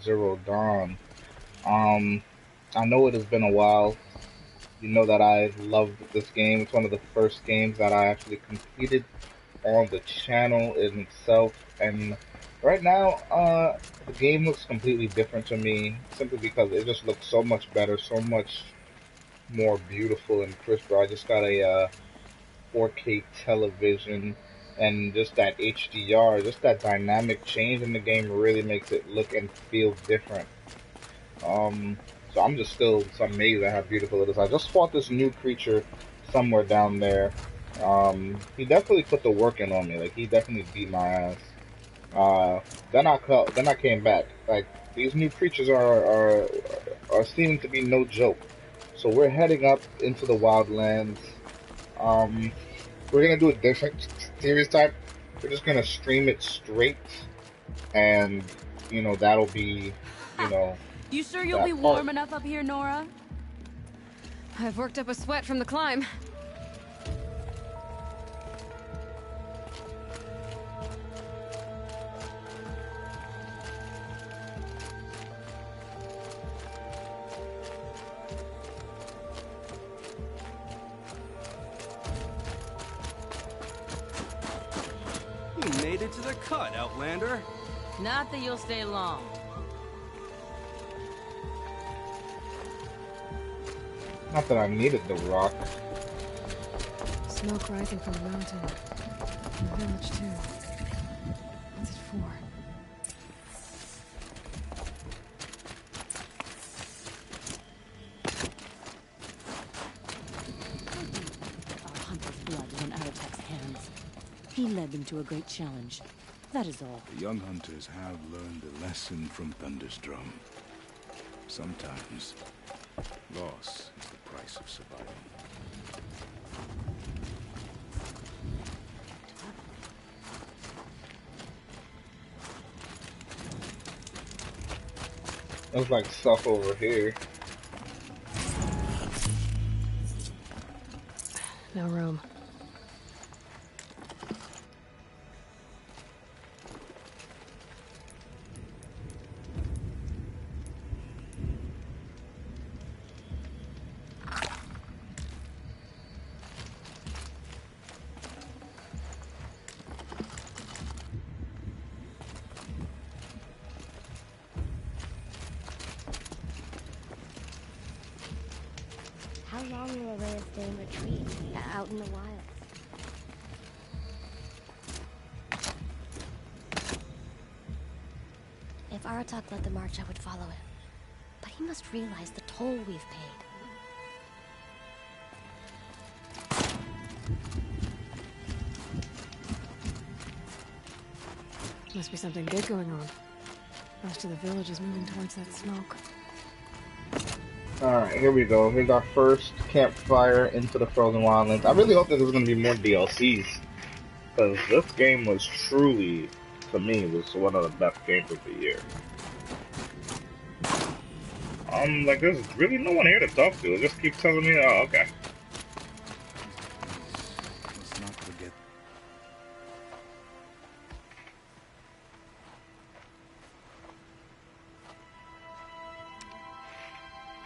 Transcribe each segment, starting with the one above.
Zero Dawn. Um, I know it has been a while. You know that I loved this game. It's one of the first games that I actually completed on the channel in itself. And right now, the game looks completely different to me, simply because it just looks so much better, so much more beautiful and crisper. I just got a 4K television, and just that HDR, just that dynamic change in the game really makes it look and feel different. Um, so I'm just still amazed at how beautiful it is. I just fought this new creature somewhere down there. He definitely put the work in on me. Like he definitely beat my ass. Uh, then I came back. Like these new creatures are seeming to be no joke. So we're heading up into the wildlands. Um, we're gonna do a different series type. We're just gonna stream it straight, and that'll be, you Ha! know, You sure you'll be that part. warm enough up here, Nora? I've worked up a sweat from the climb. You made it to the cut, Outlander. Not that you'll stay long. Not that I needed the rock. Smoke rising from the mountain. And the village, too. What's it for? Our hunter's blood is in Aratek's hands. He led them to a great challenge. That is all. The young hunters have learned a lesson from Thunderstrom. Sometimes, loss is the price of surviving. There's like stuff over here. No room. How long will Araya stay in retreat, out in the wilds? If Aratak led the march, I would follow him. But he must realize the toll we've paid. Must be something big going on. Most of the village is moving towards that smoke. Alright, here we go. Here's our first campfire into the Frozen Wildlands. I really hope that there's going to be more DLCs, because this game was truly, to me, was one of the best games of the year. Like, there's really no one here to talk to. It just keeps telling me, oh, okay. Let's not forget.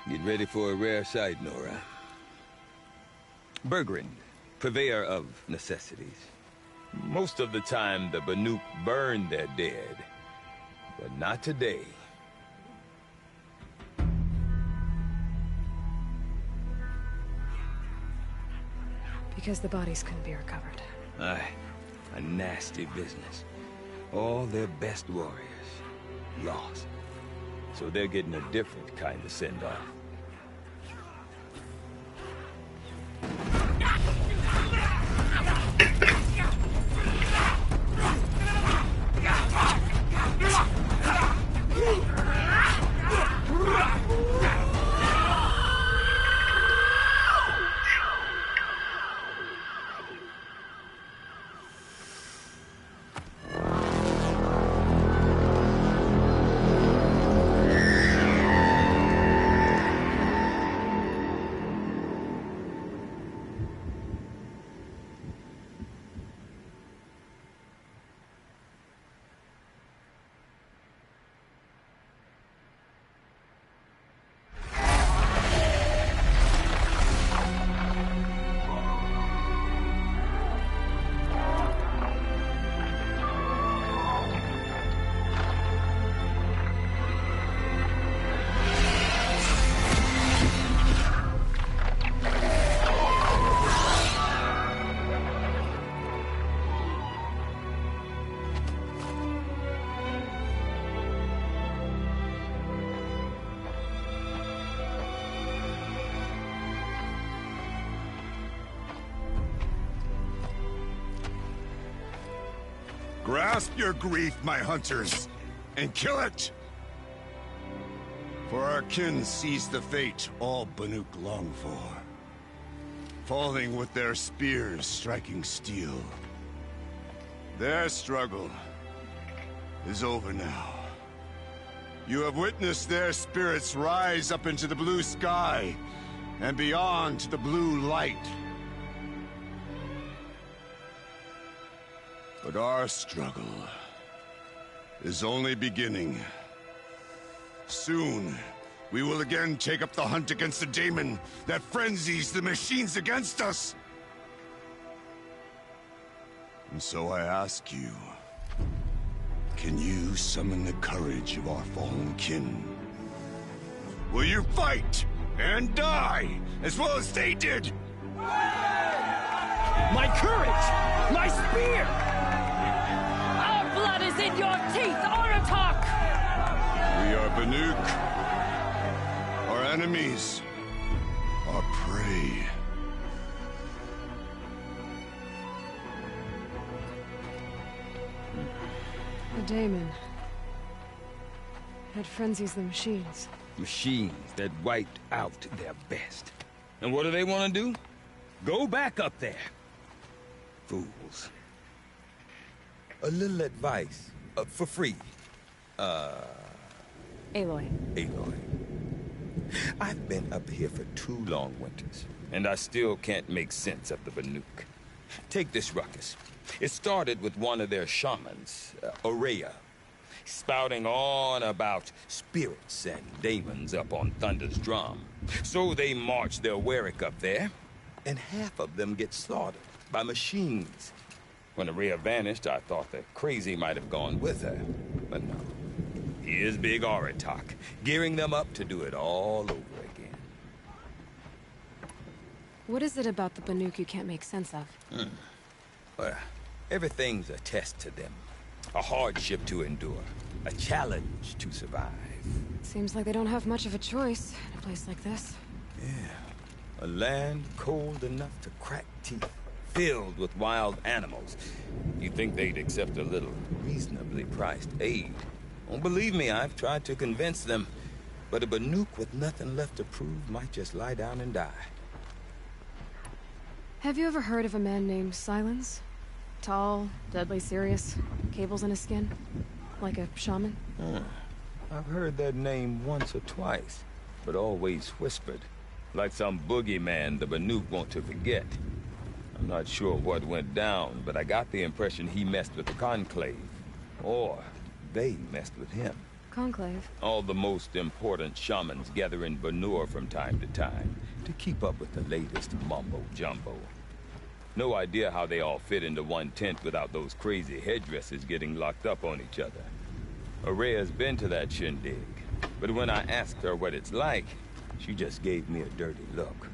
Get ready for a rare sight, Nora. Bergrin, purveyor of necessities. Most of the time, the Banuk burn their dead. But not today. Because the bodies couldn't be recovered. Aye, a nasty business. All their best warriors lost. So they're getting a different kind of send-off. Grasp your grief, my hunters, and kill it! For our kin sees the fate all Banuk long for. Falling with their spears striking steel. Their struggle is over now. You have witnessed their spirits rise up into the blue sky and beyond to the blue light. But our struggle is only beginning. Soon, we will again take up the hunt against the daemon that frenzies the machines against us. And so I ask you, can you summon the courage of our fallen kin? Will you fight and die as well as they did? My courage! My spear! Our blood is in your teeth, Aratak! We are Banuk. Our enemies are prey. The daemon. That frenzies the machines. Machines that wiped out their best. And what do they want to do? Go back up there. Fools. A little advice, for free. Aloy. Aloy. I've been up here for 2 long winters, and I still can't make sense of the Banuk. Take this ruckus. It started with one of their shamans, Aurea, spouting on about spirits and demons up on Thunder's drum. So they march their Warwick up there, and half of them get slaughtered by machines. When Aurea vanished, I thought the crazy might have gone with her, but no. Here's Big Aratak, gearing them up to do it all over again. What is it about the Banuk you can't make sense of? Well, everything's a test to them. A hardship to endure. A challenge to survive. Seems like they don't have much of a choice in a place like this. Yeah. A land cold enough to crack teeth. Filled with wild animals. You'd think they'd accept a little reasonably priced aid. Don't believe me, I've tried to convince them. But a Banuk with nothing left to prove might just lie down and die. Have you ever heard of a man named Silence? Tall, deadly serious, cables in his skin? Like a shaman? I've heard that name once or twice, but always whispered. Like some boogeyman the Banuk want to forget. I'm not sure what went down, but I got the impression he messed with the Conclave. Or they messed with him. Conclave? All the most important shamans gather in Banur from time to time to keep up with the latest mumbo-jumbo. No idea how they all fit into one tent without those crazy headdresses getting locked up on each other. Aurea's been to that shindig, but when I asked her what it's like, she just gave me a dirty look.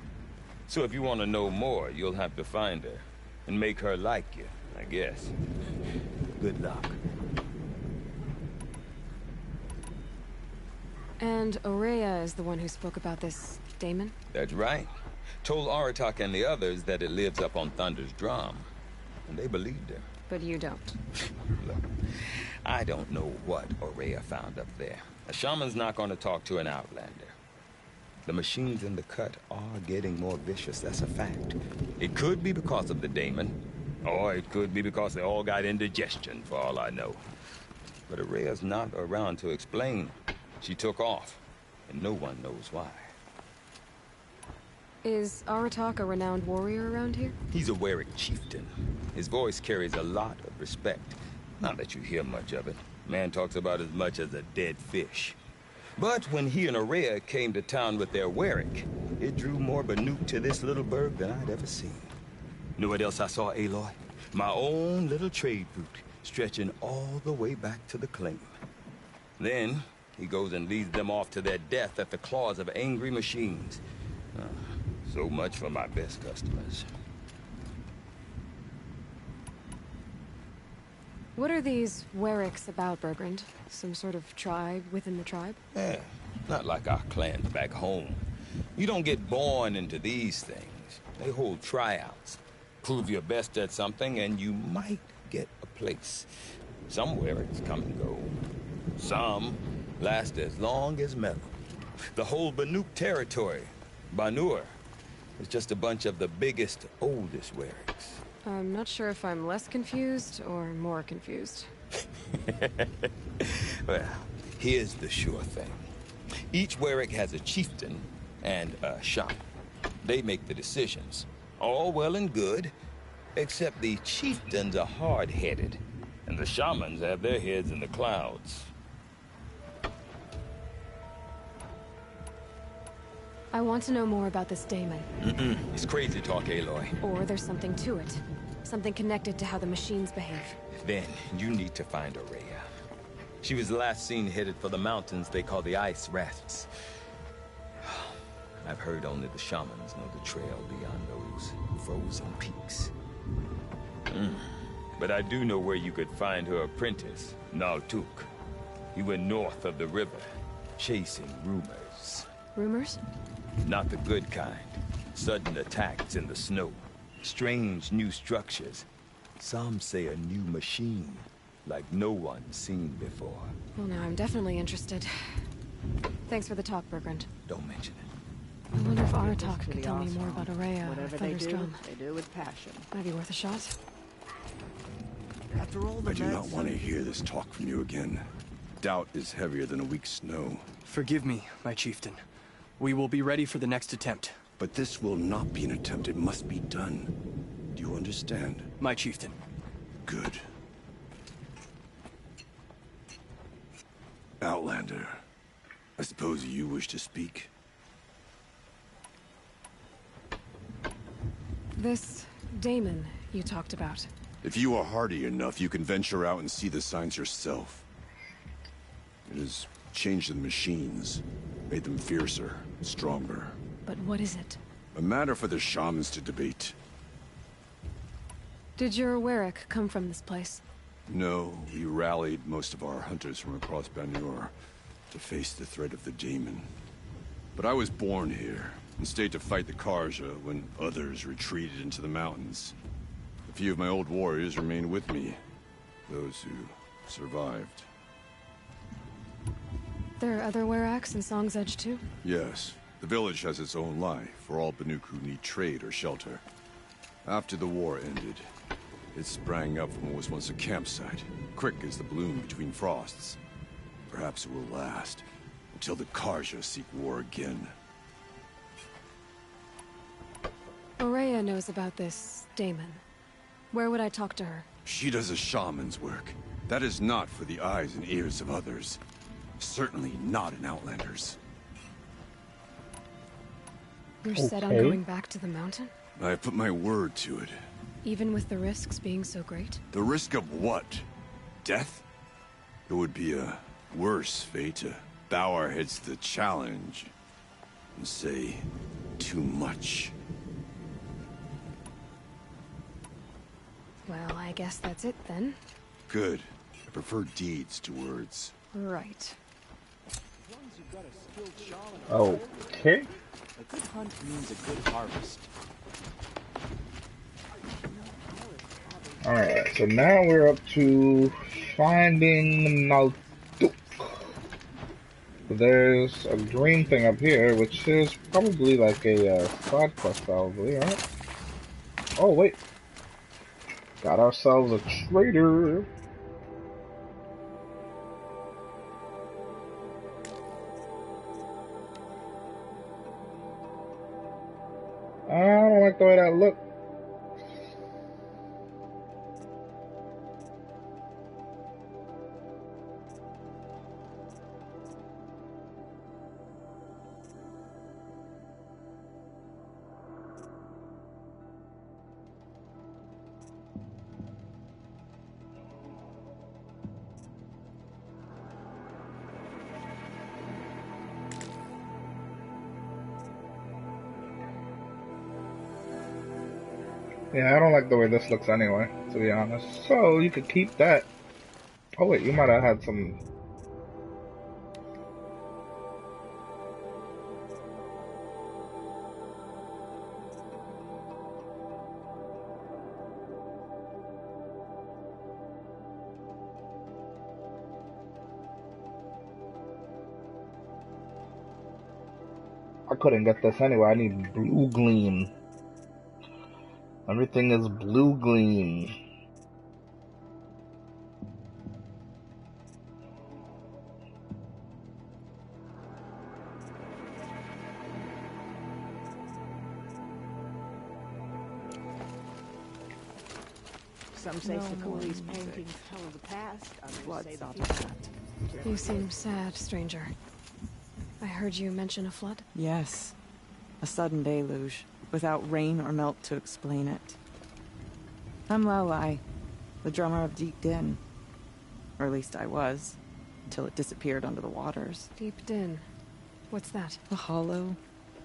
So if you want to know more, you'll have to find her and make her like you, I guess. Good luck. And Aurea is the one who spoke about this daemon? That's right. Told Aratak and the others that it lives up on Thunder's drum. And they believed her. But you don't. Look, I don't know what Aurea found up there. A shaman's not going to talk to an outlander. The machines in the cut are getting more vicious, that's a fact. It could be because of the daemon, or it could be because they all got indigestion, for all I know. But Aurea's not around to explain. She took off, and no one knows why. Is Aratak a renowned warrior around here? He's a Warwick chieftain. His voice carries a lot of respect. Not that you hear much of it. Man talks about as much as a dead fish. But when he and Aurea came to town with their Warwick, it drew more Banuk to this little burg than I'd ever seen. Know what else I saw, Aloy? My own little trade route, stretching all the way back to the claim. Then, he goes and leads them off to their death at the claws of angry machines. So much for my best customers. What are these Warwicks about, Bergrand? Some sort of tribe within the tribe? Yeah, not like our clans back home. You don't get born into these things. They hold tryouts. Prove your best at something and you might get a place. Some Wericks come and go. Some last as long as metal. The whole Banuk territory, Banur, is just a bunch of the biggest, oldest Wericks. I'm not sure if I'm less confused or more confused. Well, here's the sure thing. Each Werick has a chieftain and a shaman. They make the decisions. All well and good, except the chieftains are hard-headed, and the shamans have their heads in the clouds. I want to know more about this daemon. It's crazy talk, Aloy. Or there's something to it. Something connected to how the machines behave. Then you need to find Aurea. She was last seen headed for the mountains they call the Ice Rafts. I've heard only the shamans know the trail beyond those frozen peaks. But I do know where you could find her apprentice, Naltuk. He went north of the river, chasing rumors. Rumors? Not the good kind. Sudden attacks in the snow. Strange new structures. Some say a new machine, like no one's seen before. Well, now I'm definitely interested. Thanks for the talk, Bergrand. Don't mention it. I wonder if This Aratak for could the tell me more Oswald. about Aurea or Whatever they do, Thunderstrom. they do with passion. Might be worth a shot. After all the I do not mad want to hear this talk from you again. Doubt is heavier than a week's snow. Forgive me, my chieftain. We will be ready for the next attempt. But this will not be an attempt. It must be done. Do you understand? My chieftain. Good. Outlander, I suppose you wish to speak? This daemon you talked about. If you are hardy enough, you can venture out and see the signs yourself. It has changed the machines, made them fiercer, stronger. But what is it? A matter for the shamans to debate. Did your Werick come from this place? No, we rallied most of our hunters from across Banur to face the threat of the demon. But I was born here and stayed to fight the Karja when others retreated into the mountains. A few of my old warriors remained with me, those who survived. There are other Weraks in Song's Edge too? Yes, the village has its own life for all Banuk who need trade or shelter. After the war ended, it sprang up from what was once a campsite, quick as the bloom between frosts. Perhaps it will last, until the Karja seek war again. Aurea knows about this daemon. Where would I talk to her? She does a shaman's work. That is not for the eyes and ears of others. Certainly not an Outlander's. You're set on Okay. going back to the mountain? I have put my word to it. Even with the risks being so great? The risk of what? Death? It would be a worse fate to bow our heads to the challenge and say too much. Well, I guess that's it then. Good. I prefer deeds to words. Right. Okay. A good hunt means a good harvest. Alright, so now we're up to finding Naltuk. There's a green thing up here, which is probably like a side quest, probably, right? Oh, wait. Got ourselves a traitor. I don't like the way that looked. Yeah, I don't like the way this looks anyway, to be honest. So, you could keep that. Oh wait, you might have had some... I couldn't get this anyway. I need blue gleam. Everything is blue gleam. Some say Sakuri's paintings tell of the past, others say the Flood future. You seem sad, stranger. I heard you mention a flood? Yes. A sudden deluge, without rain or melt to explain it. I'm Lelai, the drummer of Deep Din. Or at least I was, until it disappeared under the waters. Deep Din. What's that? A hollow,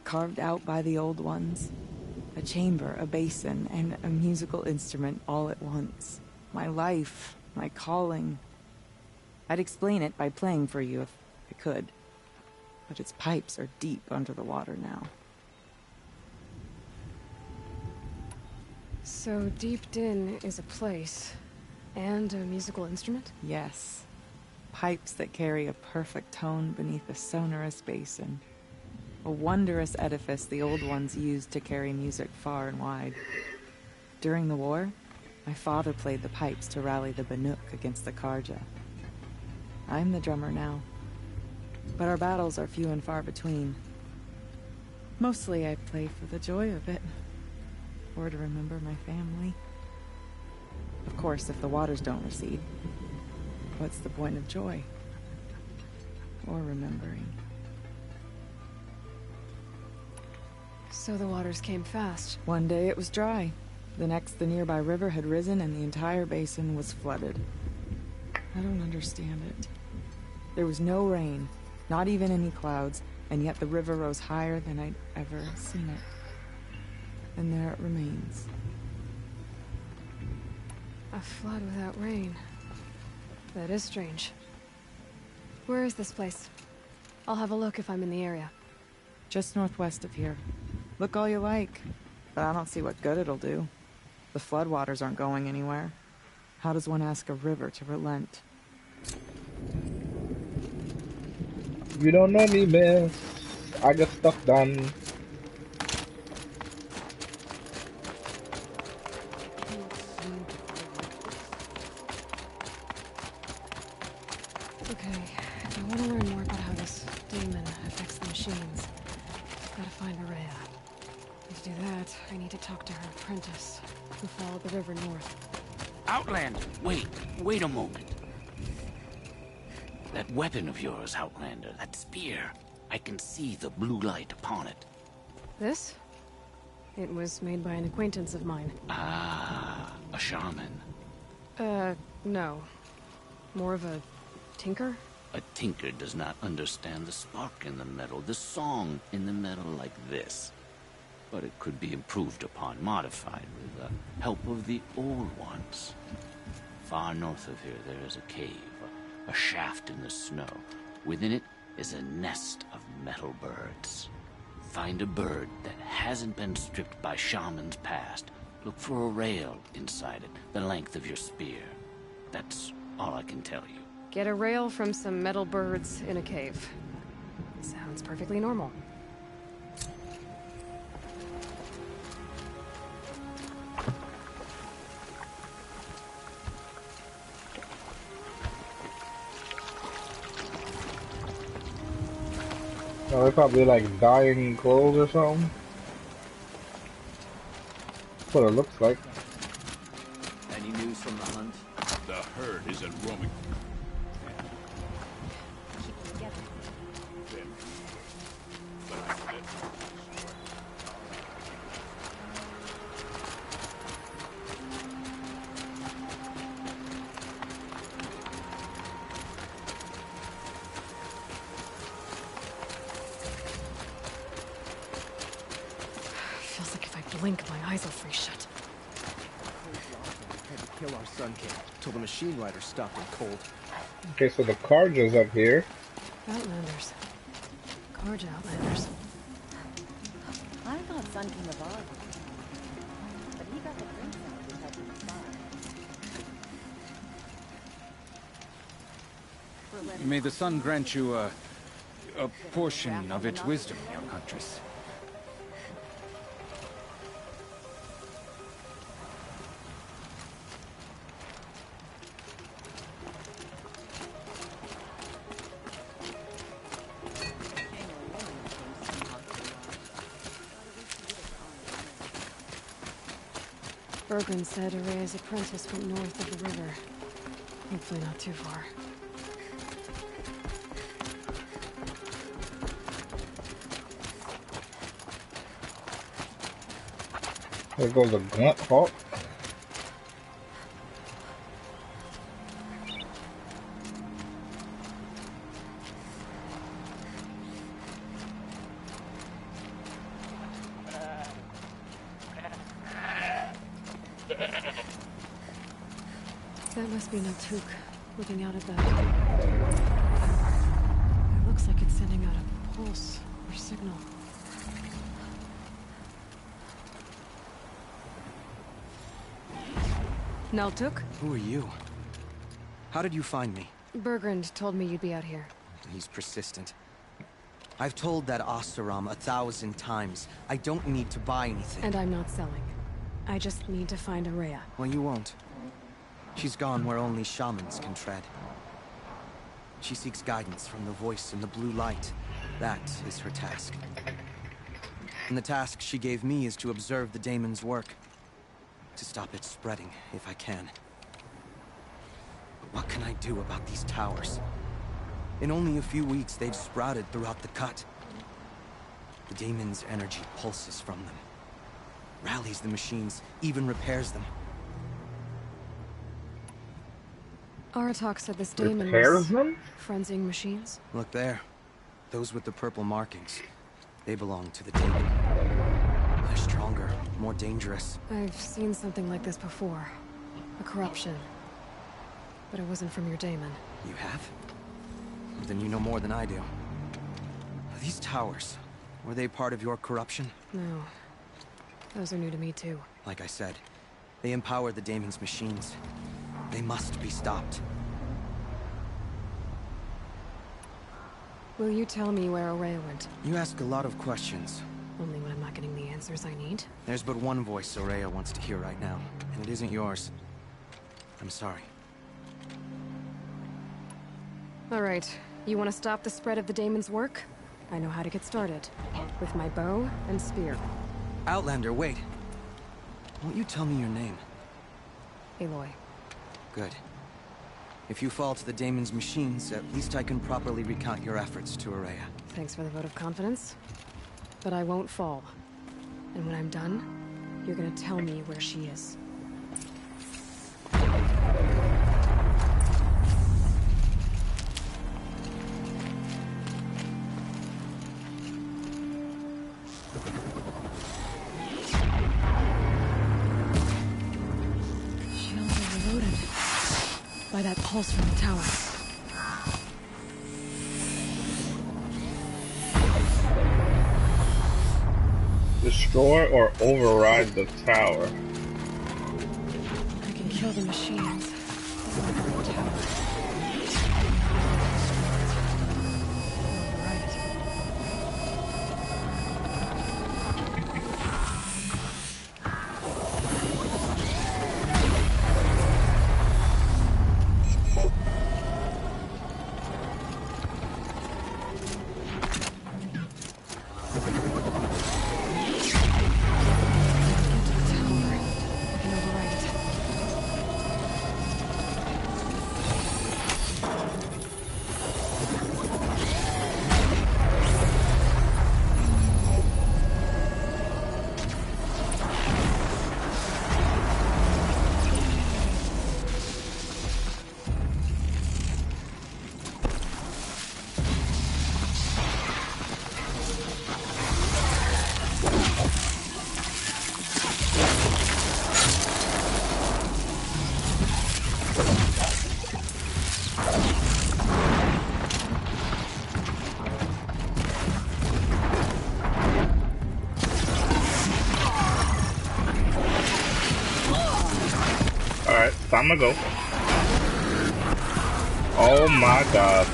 carved out by the old ones. A chamber, a basin, and a musical instrument all at once. My life, my calling. I'd explain it by playing for you if I could. But its pipes are deep under the water now. So Deep Din is a place, and a musical instrument? Yes. Pipes that carry a perfect tone beneath a sonorous basin. A wondrous edifice the old ones used to carry music far and wide. During the war, my father played the pipes to rally the Banuk against the Karja. I'm the drummer now, but our battles are few and far between. Mostly I play for the joy of it, or to remember my family. Of course, if the waters don't recede, what's the point of joy? Or remembering? So the waters came fast. One day it was dry. The next, the nearby river had risen and the entire basin was flooded. I don't understand it. There was no rain, not even any clouds, and yet the river rose higher than I'd ever seen it. And there it remains. A flood without rain. That is strange. Where is this place? I'll have a look if I'm in the area. Just northwest of here. Look all you like, but I don't see what good it'll do. The floodwaters aren't going anywhere. How does one ask a river to relent? You don't know me, miss. I get stuff done. Okay, if I want to learn more about how this demon affects the machines, I've got to find Araya. And to do that, I need to talk to her apprentice, who followed the river north. Outlander, wait a moment. That weapon of yours, Outlander, that spear, I can see the blue light upon it. This? It was made by an acquaintance of mine. Ah, a shaman. No. More of a tinker? A tinker does not understand the spark in the metal, the song in the metal like this. But it could be improved upon, modified with the help of the old ones. Far north of here there is a cave, a shaft in the snow. Within it is a nest of metal birds. Find a bird that hasn't been stripped by shamans past. Look for a rail inside it, the length of your spear. That's all I can tell you. Get a rail from some metal birds in a cave. Sounds perfectly normal. Oh, they're probably like dying clothes or something. That's what it looks like. Any news from the hunt? The herd isn't roaming. Feels like if I blink, my eyes will freeze shut. Had to kill our Sun King till the machine riders stopped him cold. Okay, so the Karja's up here. Outlanders. Karja Outlanders. I thought Sun came above. But he got the prince out because he was fine. May the sun grant you A portion of its wisdom, young huntress. Bergren said Araya's apprentice went north of the river. Hopefully not too far. There goes a glint hawk. That must be Naltuk, looking out at that. It looks like it's sending out a pulse or signal. Naltuk? Who are you? How did you find me? Bergrand told me you'd be out here. He's persistent. I've told that Oseram 1,000 times. I don't need to buy anything. And I'm not selling. I just need to find Araya. Well, you won't. She's gone where only shamans can tread. She seeks guidance from the voice in the blue light. That is her task. And the task she gave me is to observe the daemon's work. To stop it spreading, if I can. But what can I do about these towers? In only a few weeks, they've sprouted throughout the cut. The daemon's energy pulses from them. Rallies the machines, even repairs them. Aratak said this daemon Repairs was them? frenzying machines. Look there. Those with the purple markings. They belong to the daemon. They're stronger, more dangerous. I've seen something like this before. A corruption. But it wasn't from your daemon. You have? Then you know more than I do. These towers, were they part of your corruption? No. Those are new to me too. Like I said, they empower the daemon's machines. They must be stopped. Will you tell me where Araya went? You ask a lot of questions. Only when I'm not getting the answers I need? There's but one voice Araya wants to hear right now, and it isn't yours. I'm sorry. All right. You want to stop the spread of the daemon's work? I know how to get started. With my bow and spear. Outlander, wait. Won't you tell me your name? Aloy. Good. If you fall to the daemon's machines, at least I can properly recount your efforts to Araya. Thanks for the vote of confidence. But I won't fall. And when I'm done, you're gonna tell me where she is. Shields are reloaded by that pulse from the tower. Destroy or override the tower. I can kill the machines. But not the tower. Override it. Alright, time to go. Oh my god.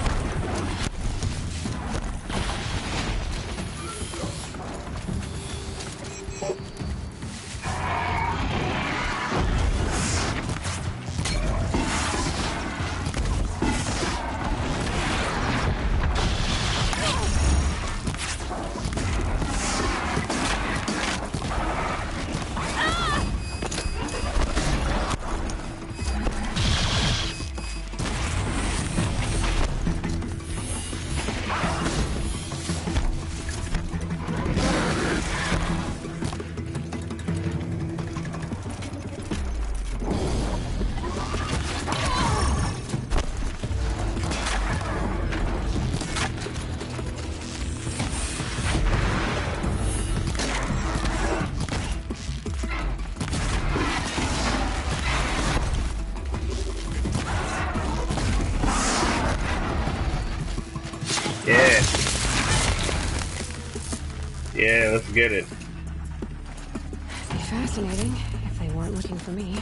Yeah, let's get it. It'd be fascinating if they weren't looking for me.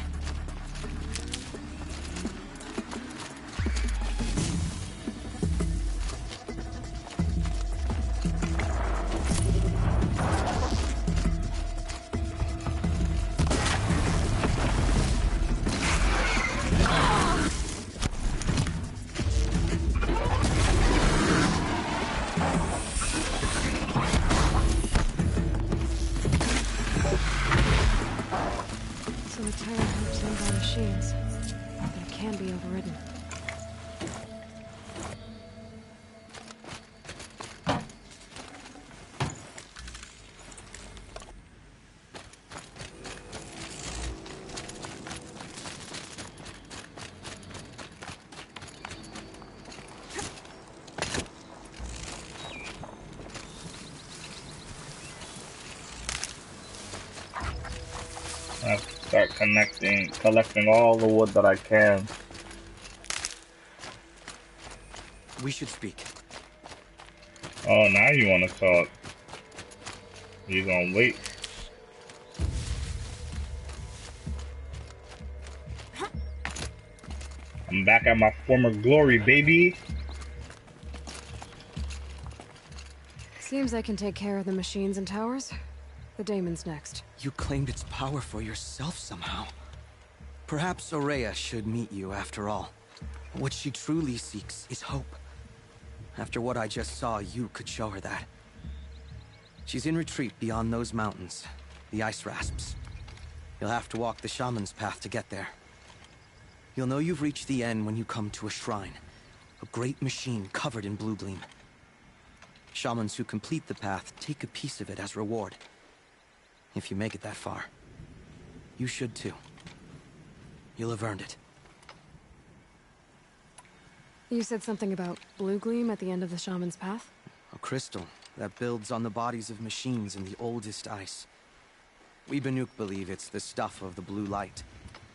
So the tower helps move our machines, but it can be overridden. I have to start collecting all the wood that I can. We should speak. Oh, now you want to talk. You gonna wait? I'm back at my former glory, baby. Seems I can take care of the machines and towers. The daemon's next. You claimed its power for yourself somehow. Perhaps Aurea should meet you after all. What she truly seeks is hope. After what I just saw, you could show her that. She's in retreat beyond those mountains, the ice rasps. You'll have to walk the shaman's path to get there. You'll know you've reached the end when you come to a shrine, a great machine covered in blue gleam. Shamans who complete the path take a piece of it as reward. If you make it that far, you should too. You'll have earned it. You said something about blue gleam at the end of the shaman's path? A crystal that builds on the bodies of machines in the oldest ice. We Banuk believe it's the stuff of the blue light,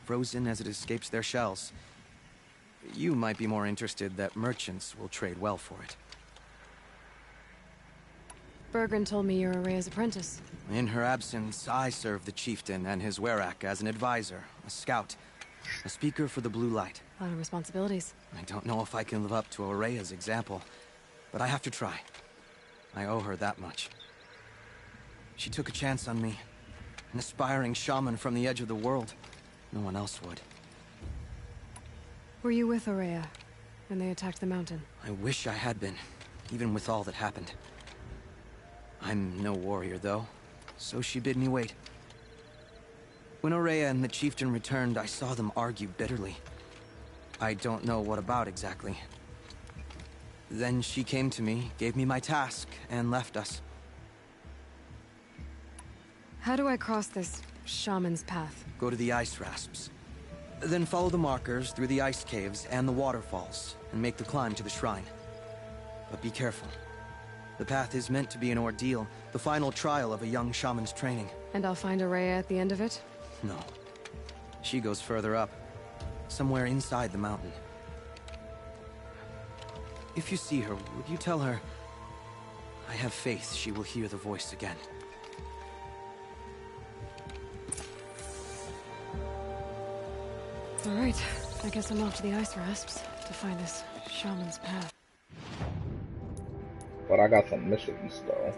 frozen as it escapes their shells. You might be more interested that merchants will trade well for it. Bergren told me you're Aurea's apprentice. In her absence, I serve the chieftain and his werak as an advisor, a scout, a speaker for the blue light. A lot of responsibilities. I don't know if I can live up to Aurea's example, but I have to try. I owe her that much. She took a chance on me, an aspiring shaman from the edge of the world. No one else would. Were you with Aurea when they attacked the mountain? I wish I had been, even with all that happened. I'm no warrior, though, so she bid me wait. When Aurea and the chieftain returned, I saw them argue bitterly. I don't know what about exactly. Then she came to me, gave me my task, and left us. How do I cross this shaman's path? Go to the ice rasps. Then follow the markers through the ice caves and the waterfalls, and make the climb to the shrine. But be careful. The path is meant to be an ordeal, the final trial of a young shaman's training. And I'll find Aurea at the end of it? No. She goes further up, somewhere inside the mountain. If you see her, would you tell her, I have faith she will hear the voice again. All right, I guess I'm off to the ice rasps to find this shaman's path. But I got some missions though.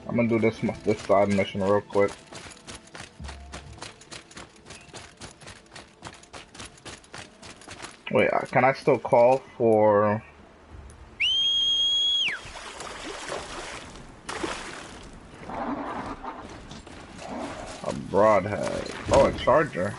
I'm gonna do this side mission real quick. Wait, can I still call for a broadhead? Oh, a charger.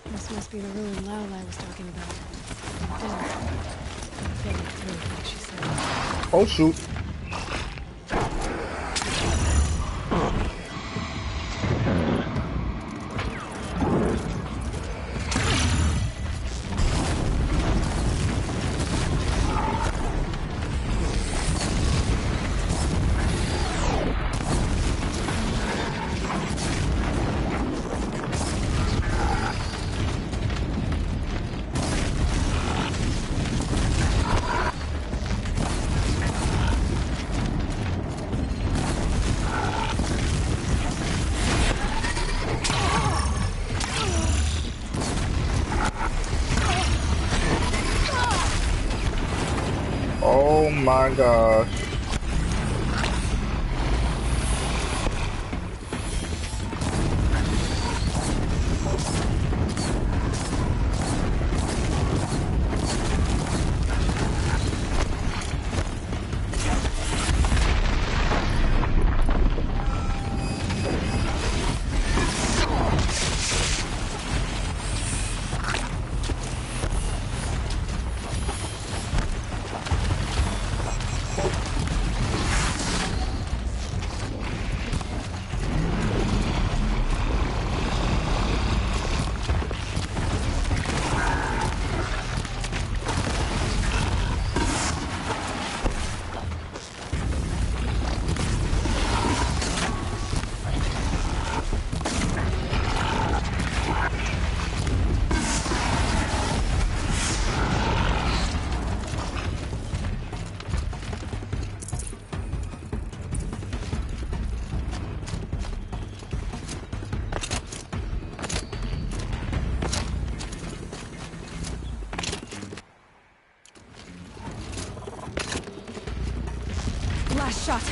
This must be the ruin Laolai was talking about. There. Getting through, like she said. Oh shoot. Oh my gosh. Last shot.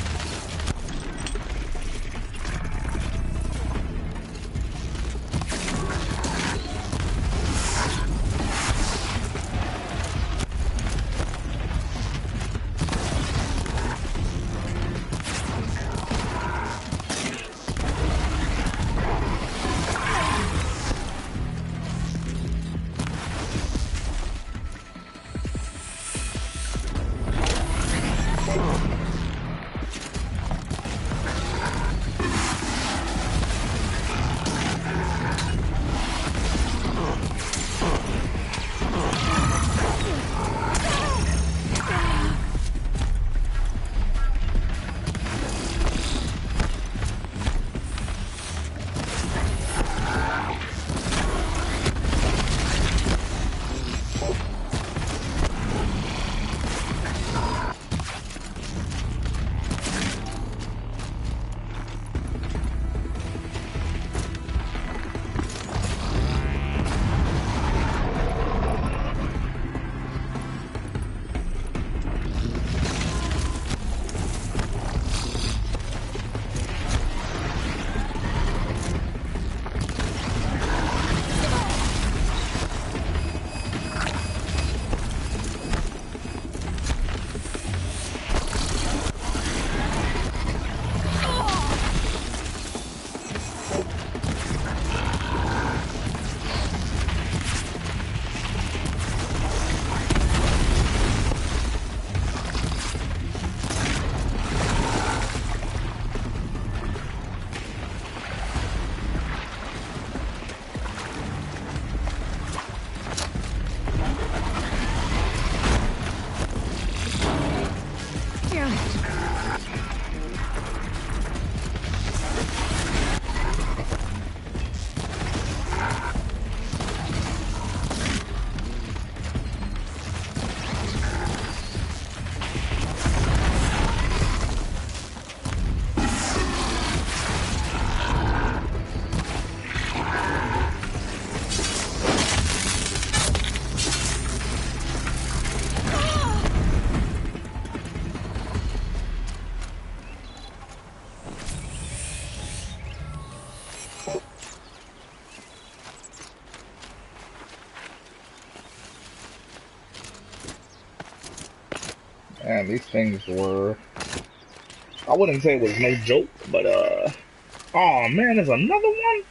And these things were, I wouldn't say it was no joke, but oh man, there's another one?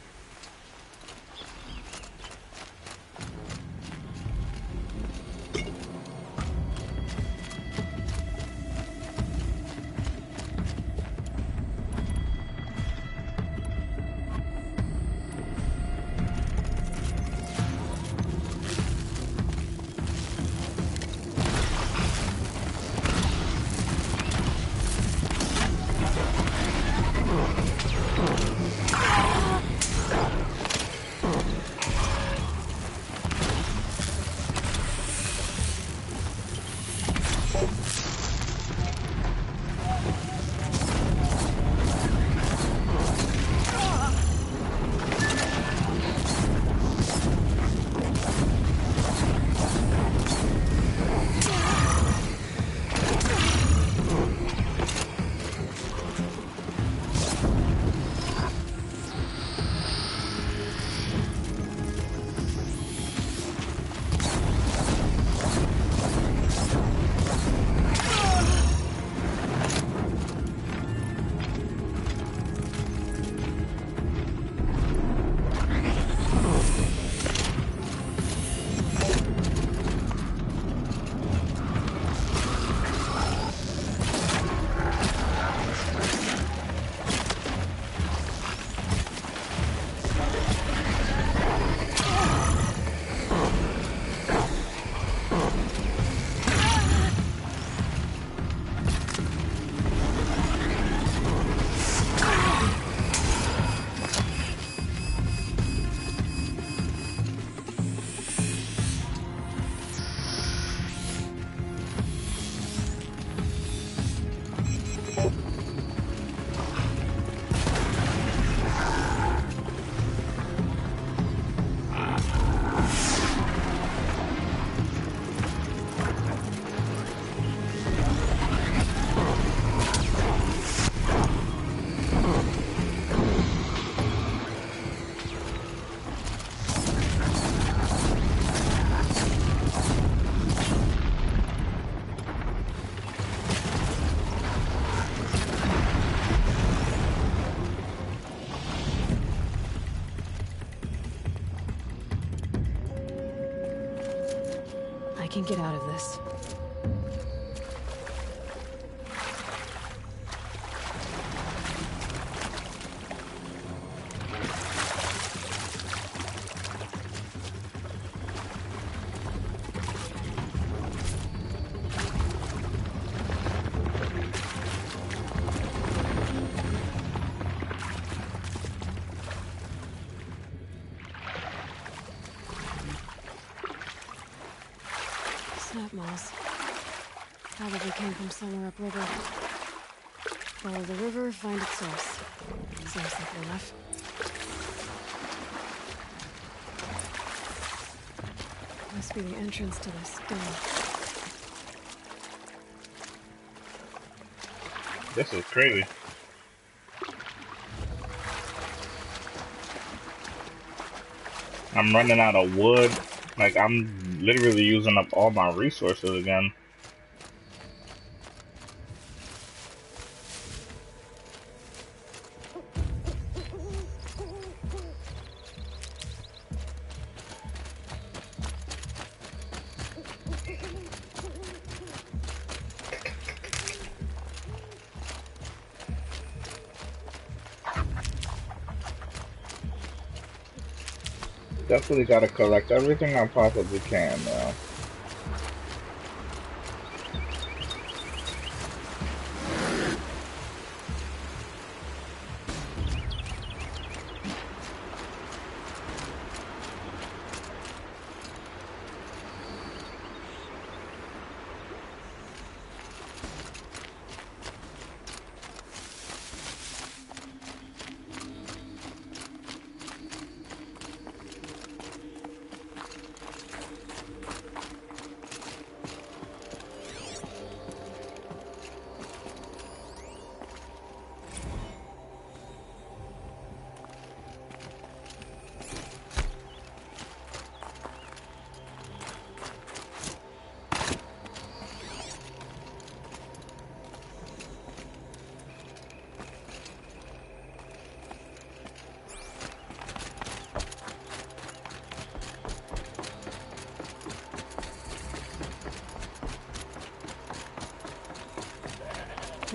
I can get out of this. Snap moss. Probably came from somewhere upriver. Follow the river, find its source. Seems simple enough. Must be the entrance to this door. This is crazy. I'm running out of wood. Like, I'm literally using up all my resources again. Definitely gotta collect everything I possibly can now.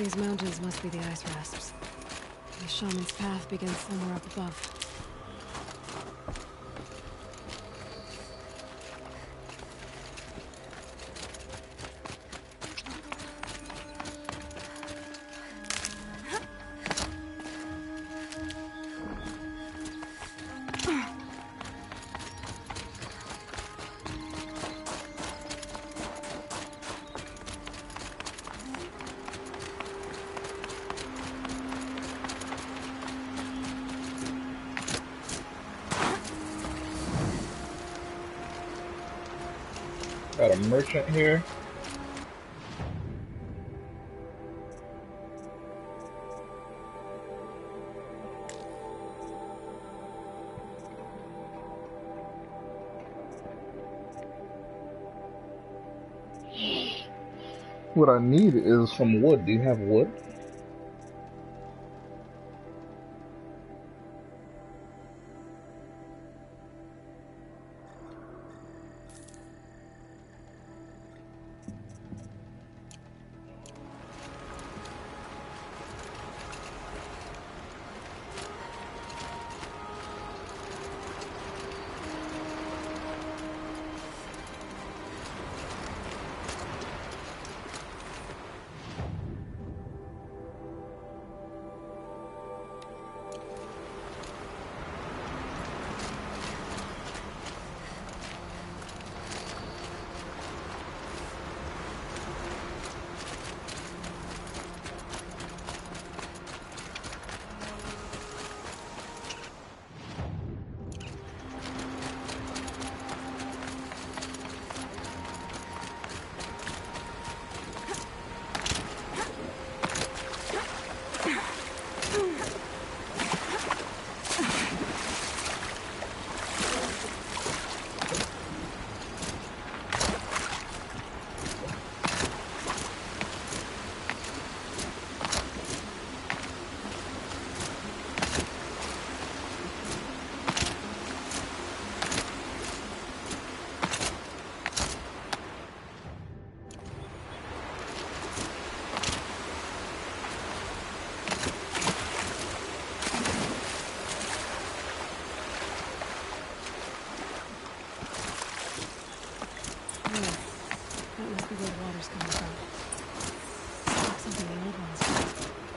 These mountains must be the ice rasps. The shaman's path begins somewhere up above. Got a merchant here. What I need is some wood. Do you have wood?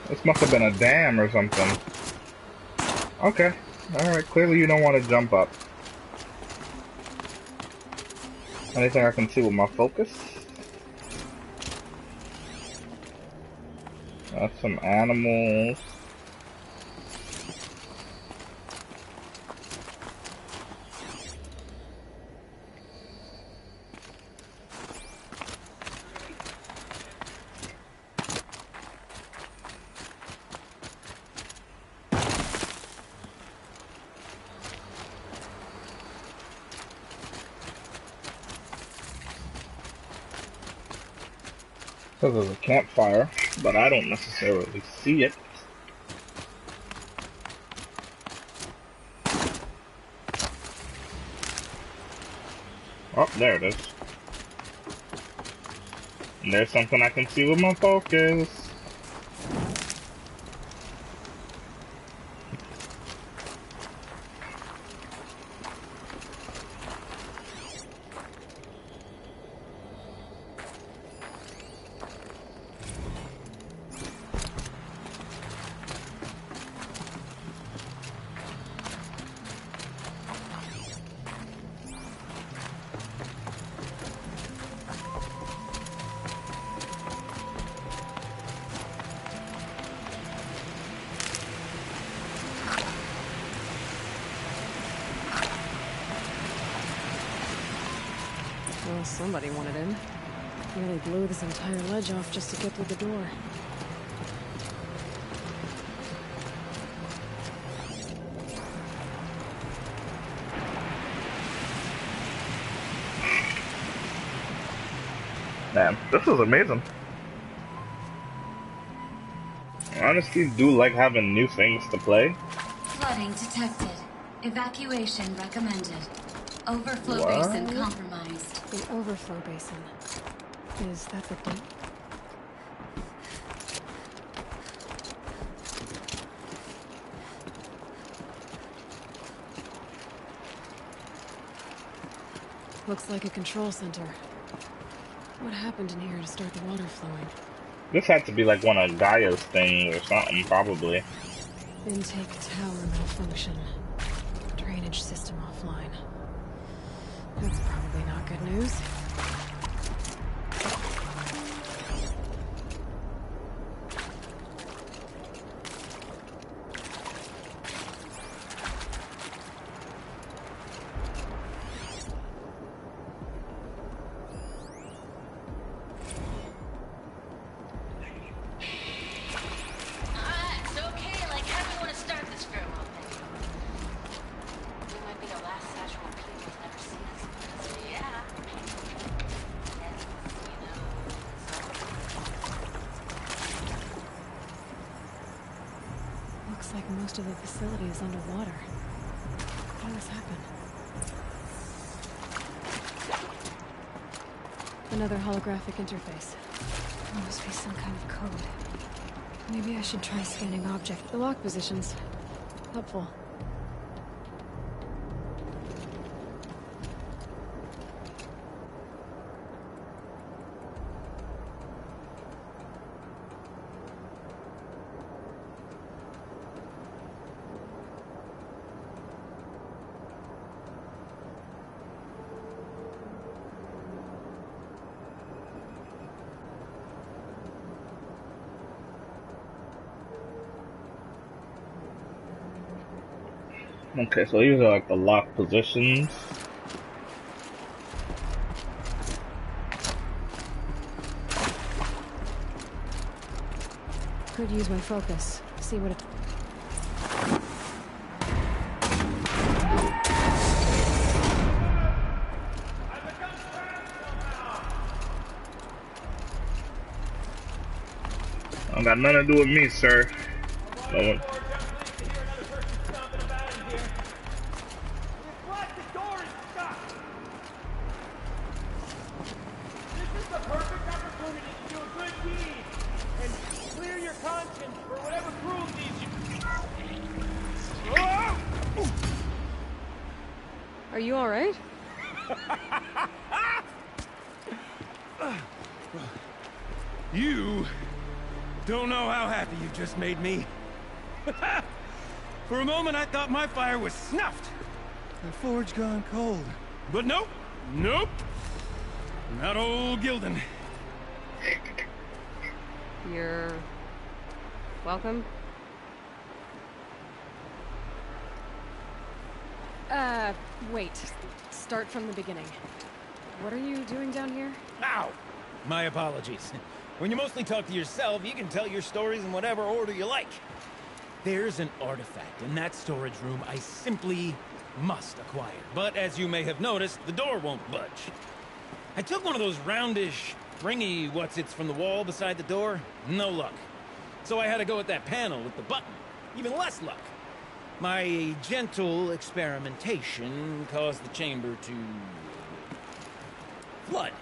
This must have been a dam or something. Okay. Alright, clearly you don't want to jump up. Anything I can see with my focus? That's some animals. So there's a campfire, but I don't necessarily see it. Oh, there it is. And there's something I can see with my focus. Well, somebody wanted in. Nearly blew this entire ledge off just to get through the door. Man, this is amazing. I honestly do like having new things to play. Flooding detected. Evacuation recommended. Overflow basin compromised. The overflow basin. Is that the deep? Looks like a control center. What happened in here to start the water flowing? This had to be like one of Gaia's things or something, probably. Intake tower malfunction. Drainage system offline. That's probably not good news. Like most of the facility is underwater. How did this happen? Another holographic interface. There must be some kind of code. Maybe I should try scanning object. The lock positions. Helpful. Okay, so these are like the lock positions. Could use my focus. See what it... Don't got nothing to do with me, sir. No. Are you all right? You don't know how happy you just made me. For a moment, I thought my fire was snuffed. The forge gone cold. But nope, nope. Not old Gildan. You're... welcome? Wait. Start from the beginning. What are you doing down here? Ow! My apologies. When you mostly talk to yourself, you can tell your stories in whatever order you like. There's an artifact in that storage room I simply must acquire. But as you may have noticed, the door won't budge. I took one of those roundish, ringy what's-its from the wall beside the door. No luck. So I had to go with that panel with the button. Even less luck. My gentle experimentation caused the chamber to... flood.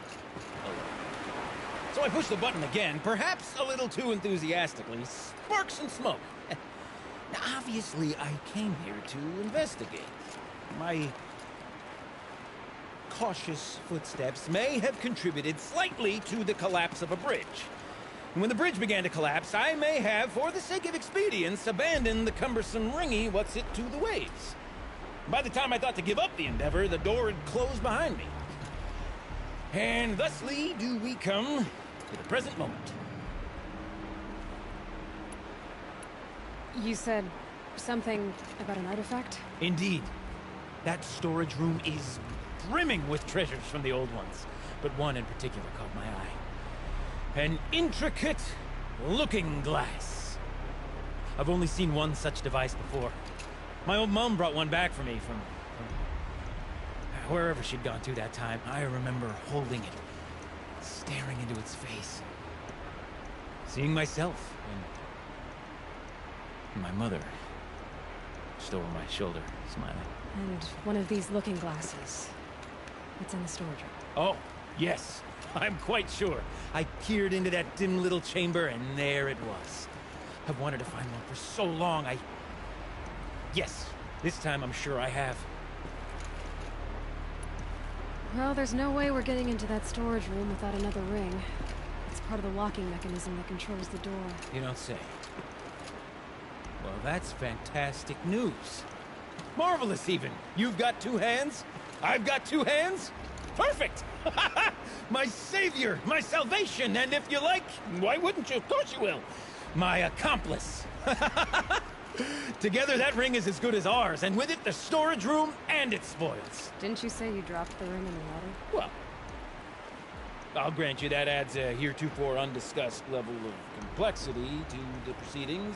So I pushed the button again, perhaps a little too enthusiastically. Sparks and smoke. Now, obviously, I came here to investigate. My cautious footsteps may have contributed slightly to the collapse of a bridge. And when the bridge began to collapse, I may have, for the sake of expedience, abandoned the cumbersome ringy what's-it to the waves. By the time I thought to give up the endeavor, the door had closed behind me. And thusly do we come to the present moment. You said something about an artifact? Indeed. That storage room is brimming with treasures from the old ones, but one in particular caught my eye. An intricate looking glass. I've only seen one such device before. My old mom brought one back for me from wherever she'd gone to that time. I remember holding it, staring into its face, seeing myself and my mother just over my shoulder, smiling. And one of these looking glasses. It's in the storage room. Oh, yes. I'm quite sure. I peered into that dim little chamber, and there it was. I've wanted to find one for so long, Yes, this time I'm sure I have. Well, there's no way we're getting into that storage room without another ring. It's part of the locking mechanism that controls the door. You don't say. Well, that's fantastic news. Marvelous, even. You've got two hands. I've got two hands. Perfect! My savior, my salvation, and if you like, why wouldn't you? Of course you will. My accomplice. Together, that ring is as good as ours, and with it, the storage room and its spoils. Didn't you say you dropped the ring in the water? Well, I'll grant you that adds a heretofore undiscussed level of complexity to the proceedings.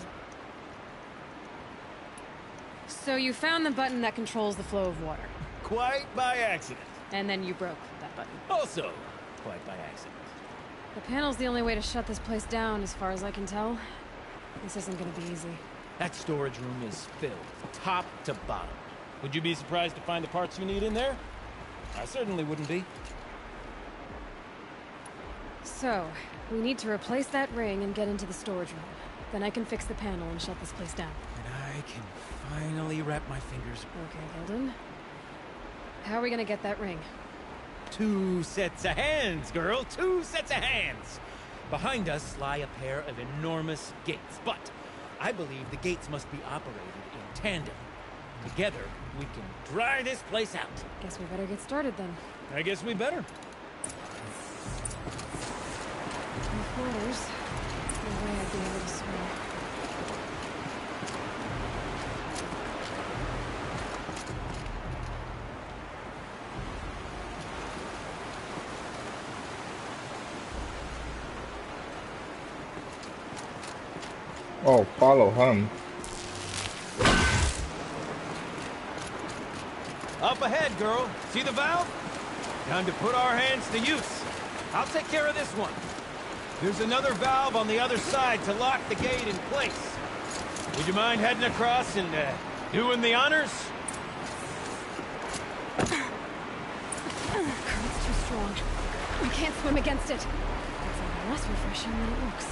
So you found the button that controls the flow of water. Quite by accident. And then you broke that button. Also, quite by accident. The panel's the only way to shut this place down, as far as I can tell. This isn't gonna be easy. That storage room is filled, top to bottom. Would you be surprised to find the parts you need in there? I certainly wouldn't be. So, we need to replace that ring and get into the storage room. Then I can fix the panel and shut this place down. And I can finally wrap my fingers. Okay, Hilden. How are we gonna get that ring? 2 sets of hands, girl. 2 sets of hands. Behind us lie a pair of enormous gates, but I believe the gates must be operated in tandem. Together, we can dry this place out. Guess we better get started then. I guess we better. My quarters. No way I'd be able to swim. Oh, follow him. Up ahead, girl. See the valve? Time to put our hands to use. I'll take care of this one. There's another valve on the other side to lock the gate in place. Would you mind heading across and doing the honors? Current's too strong. I can't swim against it. It's even less refreshing than it looks.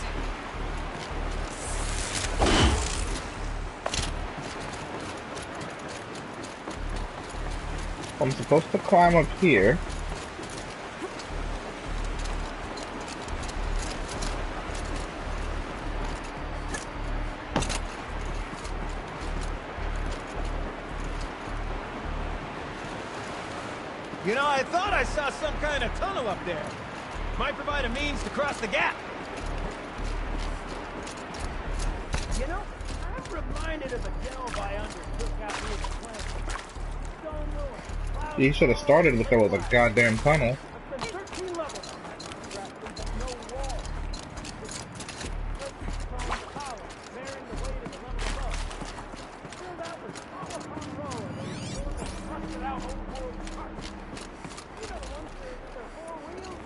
I'm supposed to climb up here. You know, I thought I saw some kind of tunnel up there. Might provide a means to cross the gap. You know, I'm reminded of a delve I undertook out near the plant. Stone ruin. You should have started with there was a goddamn tunnel. I've been 13 levels on that grappling, but no wall. From the tower, bearing the weight of the level above. Filled out with row upon row, and they rusted out overboard parts. You know the ones with their 4 wheels?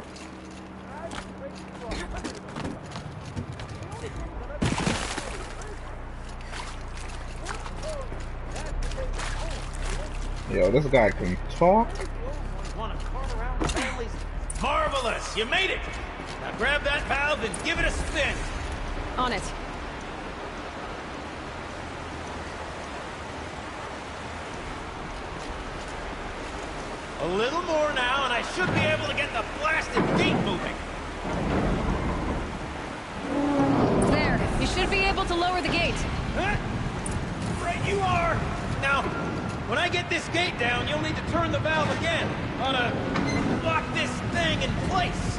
I've raced for 100 of them. The only thing that I've seen is that's the big hole. Yo, this guy can talk. Marvelous! You made it! Now grab that valve and give it a spin. On it. A little more now, and I should be able to get the blasted gate moving. There. You should be able to lower the gate. Huh? Right you are! Now, when I get this gate down, you'll need to turn the valve again. On a... lock this thing in place.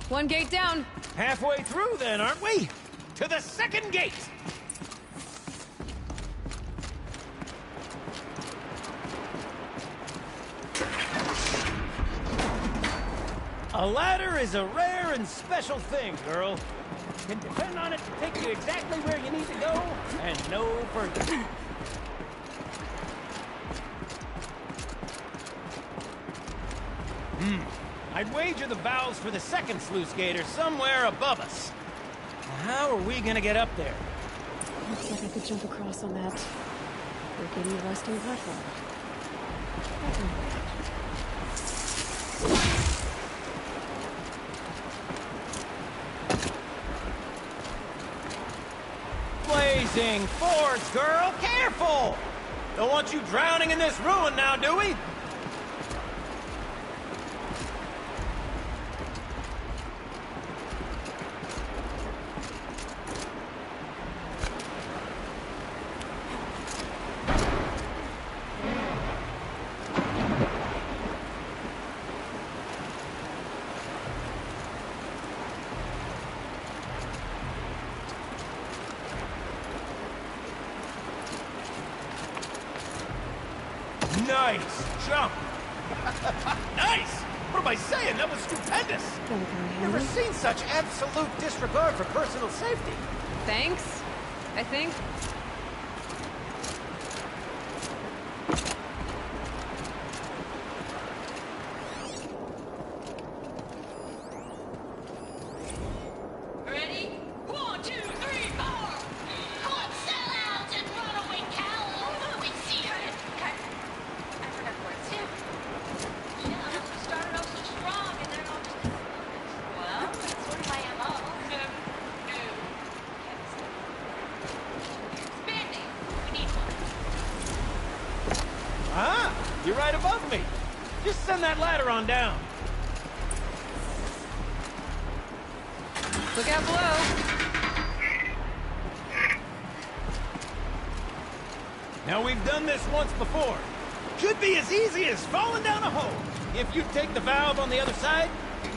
One gate down. Halfway through then, aren't we? To the second gate. A ladder is a rare and special thing, girl. Can depend on it to take you exactly where you need to go, and no further. I'd wager the valves for the second sluice gate are somewhere above us. How are we gonna get up there? Looks like I could jump across on that rickety rusting platform. Freezing forge, girl! Careful! Don't want you drowning in this ruin now, do we? Nice jump! Nice! What am I saying? That was stupendous! Never seen such absolute disregard for personal safety. Thanks, I think. Ready? 1, 2, 3, 4! Come sell out and run away, cow! We see her! Okay. I forgot the words. Yeah, we started off so strong and then all just... Well, that's sort of my MO. No. Expanding. We need one. Ah, you're right above me. Just send that ladder on down. Look out below. Now, we've done this once before. Should be as easy as falling down a hole. If you take the valve on the other side...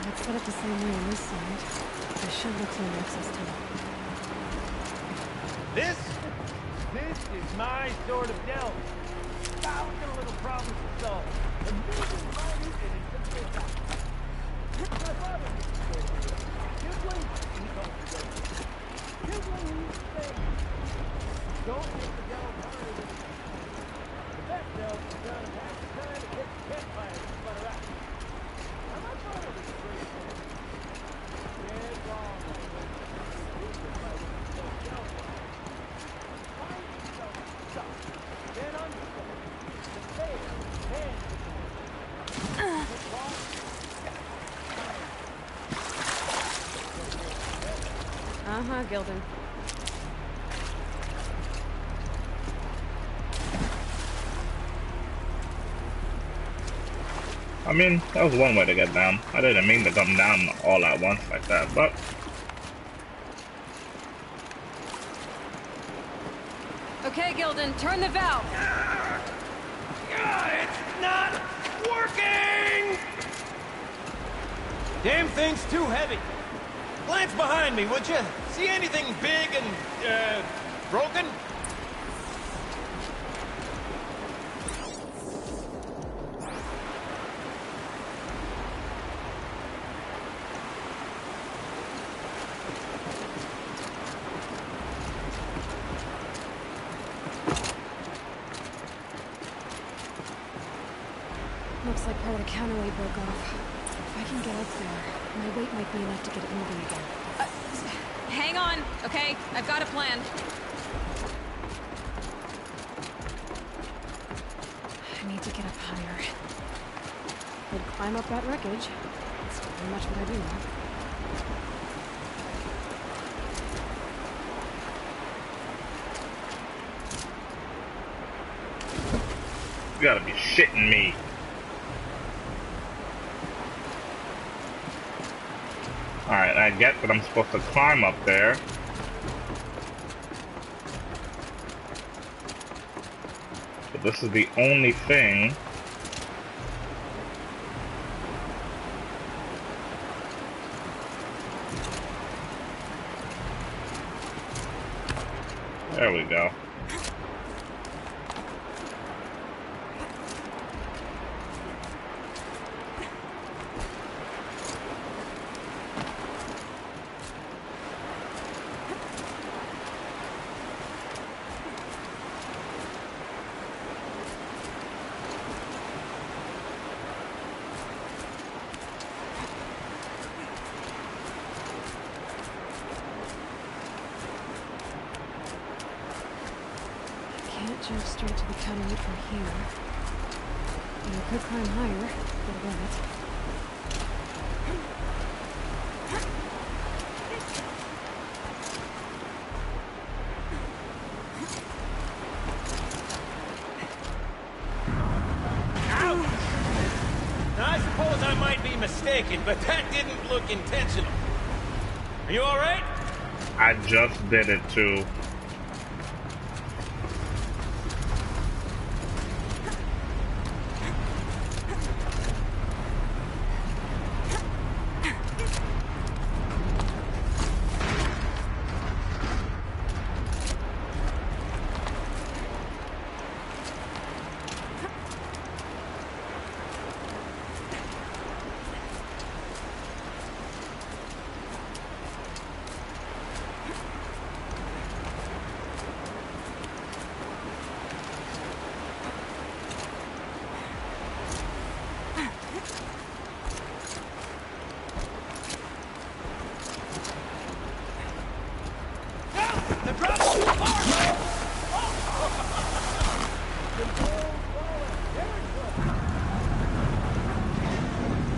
Let's set it the same way on this side. There should look for an access tunnel. This is my sort of delve. I'll get a little problem to solve. Amazing, minute, and invincible power. My father used to say to me, Kibling, he calls me Kibling. Kibling used to say, don't hit the delve harder than you can. The best delve is done in half the time it hits the campfire to sputter out. Now, my father was a great man. Dead wrong, my friend. He was by what he called delve line. Find yourself stuck, then understand. Uh-huh, Gilden. I mean, that was one way to get down. I didn't mean to come down all at once like that, but... Okay, Gilden, turn the valve. It's not working! Damn thing's too heavy. Glance behind me, would you? See anything big and, broken? Looks like part of the counterweight broke off. If I can get up there, my weight might be enough to get it moving again. Hang on, okay? I've got a plan. I need to get up higher. I'd climb up that wreckage. That's pretty much what I do now. You gotta be shitting me. Alright, I get that I'm supposed to climb up there. But this is the only thing. There we go. Jump straight to the counterweight from here. And I could climb higher, but that. taken, but that didn't look intentional. Are you all right? I just did it too.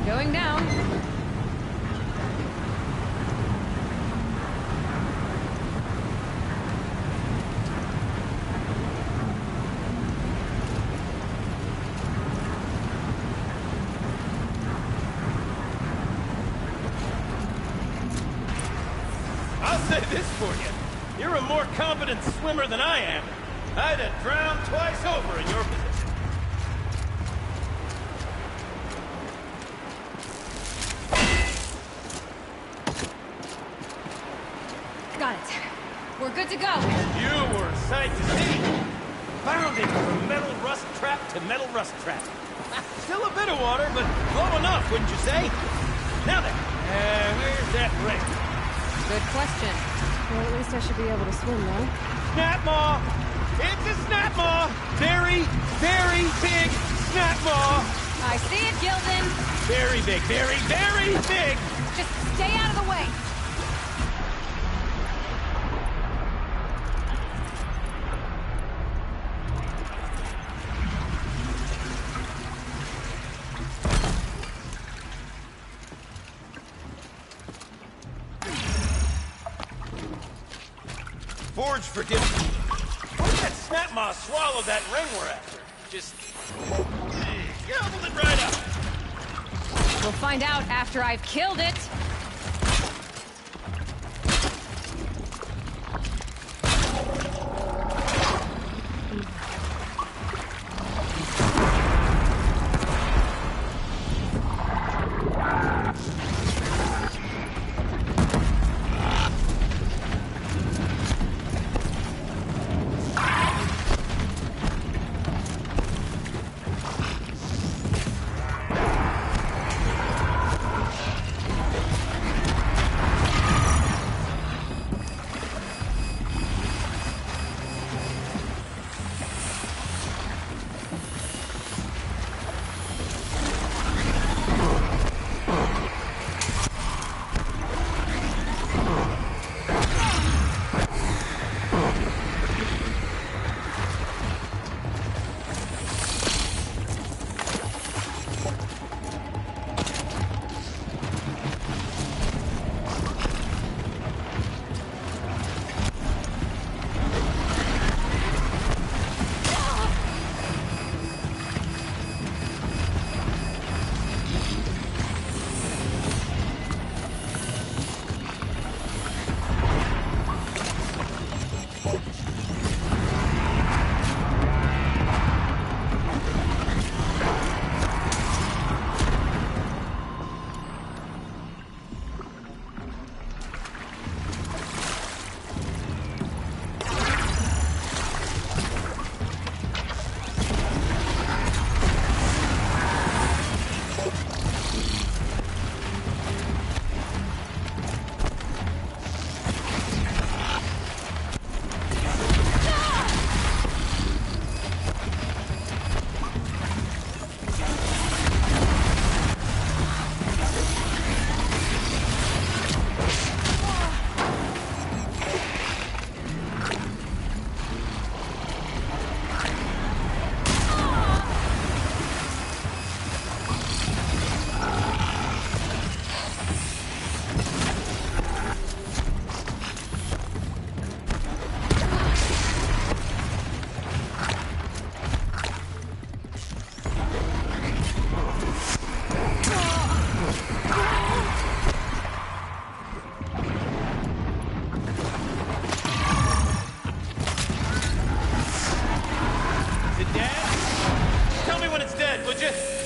Going down. I'll say this for you. You're a more competent swimmer than I am. I'd have drowned twice over in your position. Got it. We're good to go. You were a sight to see. Bounding from metal rust trap to metal rust trap. Still a bit of water, but low enough, wouldn't you say? Now then, where's that ring? Good question. Well, at least I should be able to swim now. Snap maw! It's a snap maw! Very, very big snap maw! I see it, Gildan. Very big, very, very big! Just stay out of the way. Forge forgives me. What if that snap maw swallowed that ring we're after? Just gobbled it right up. We'll find out after I've killed it.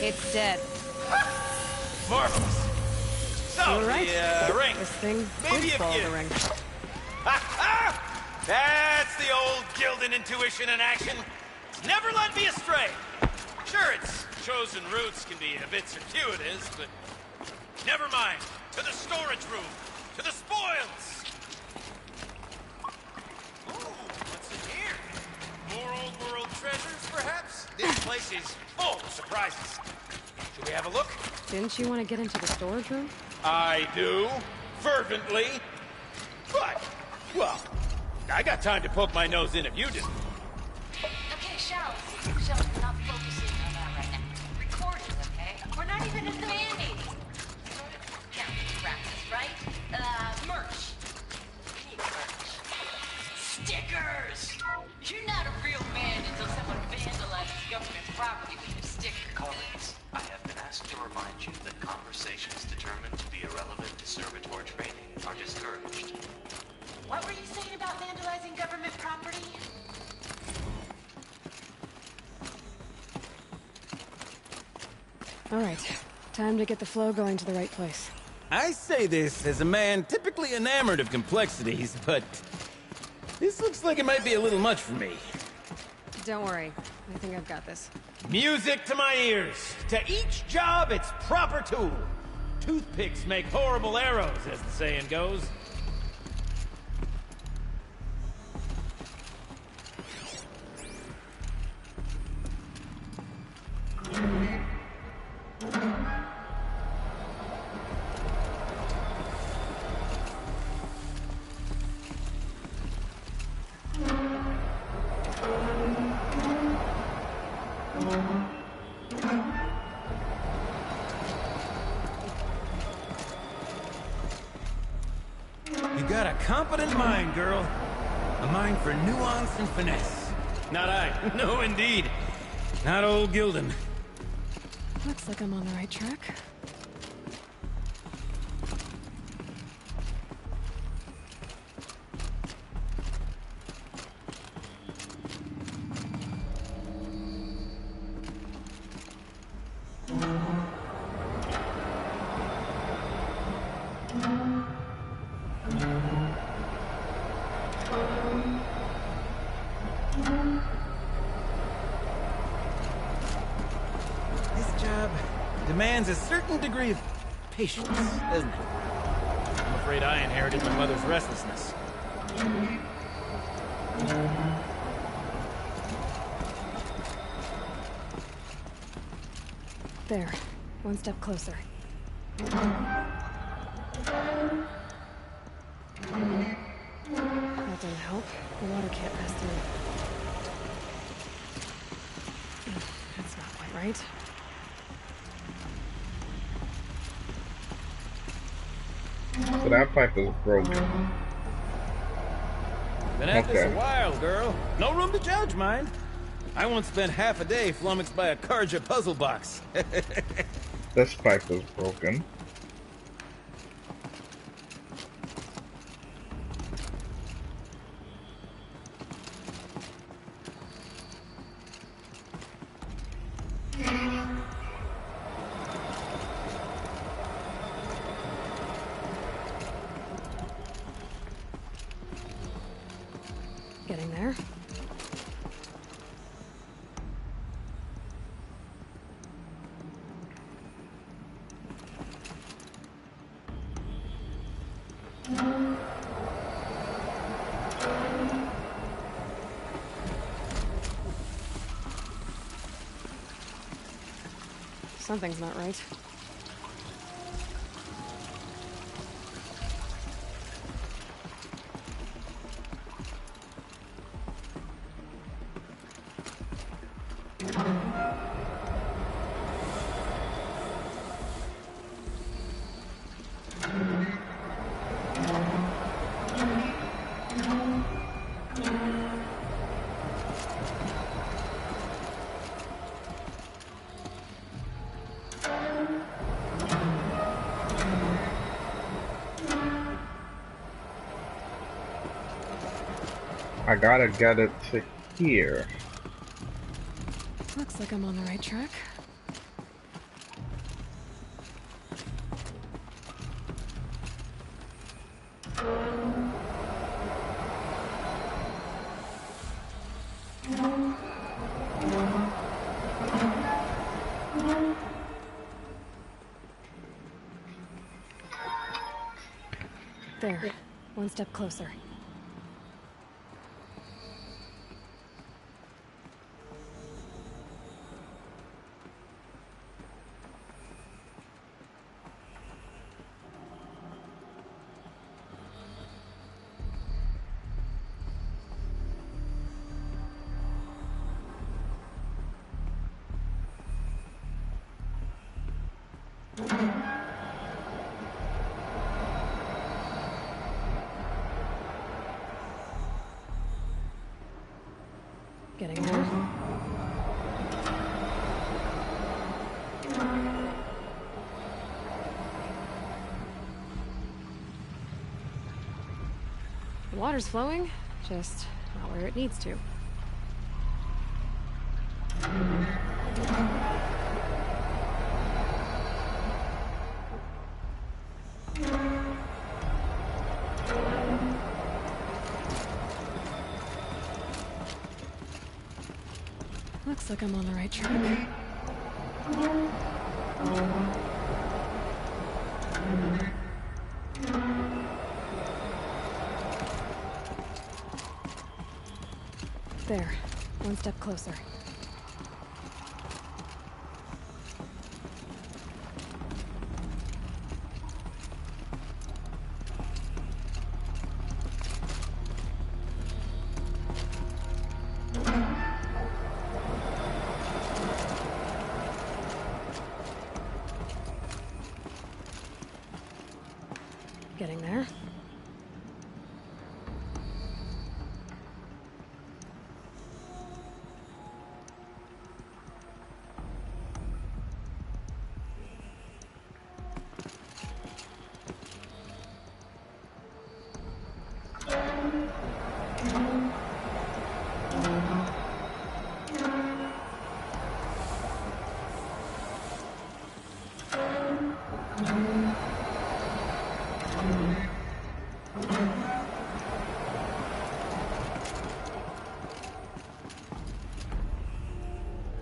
It's dead. Marvelous. So, You're right. the ring. This thing Maybe did if follow you... the ring. That's the old Gildan intuition in action. It's never led me astray. Sure, its chosen routes can be a bit circuitous, but never mind. To the storage room. To the spoils. Ooh, what's in here? More old world treasures, perhaps? This place is full of surprises. Should we have a look? Didn't you want to get into the storage room? I do. Fervently. But, well, I got time to poke my nose in if you do. Okay, shells. Shells, we're not focusing on that right now. Recording, okay? We're not even in the band meeting. Sort of counting practice, right? Merch. We need merch. Stickers! You're not a real man until someone vandalizes government property with your sticker. Colleagues, I have been asked to remind you that conversations determined to be irrelevant to servitor training are discouraged. What were you saying about vandalizing government property? All right. Time to get the flow going to the right place. I say this as a man typically enamored of complexities, but this looks like it might be a little much for me. Don't worry. I think I've got this. Music to my ears. To each job, its proper tool. Toothpicks make horrible arrows, as the saying goes. You got a competent mind, girl. A mind for nuance and finesse. Not I. No, indeed. Not old Gildan. Looks like I'm on the right track. This job demands a certain degree of patience, doesn't it? I'm afraid I inherited my mother's restlessness. There. One step closer. That doesn't help. The water can't pass through. That's not quite right. So that pipe is broken. Been at this a while, girl. No room to judge, mind. I once spent half a day flummoxed by a Karja puzzle box. This pipe is broken. Getting there. Something's not right. I gotta get it to here. Looks like I'm on the right track. There. One step closer. Getting there. The water's flowing, just not where it needs to. Looks like I'm on the right track. There. One step closer. Getting there.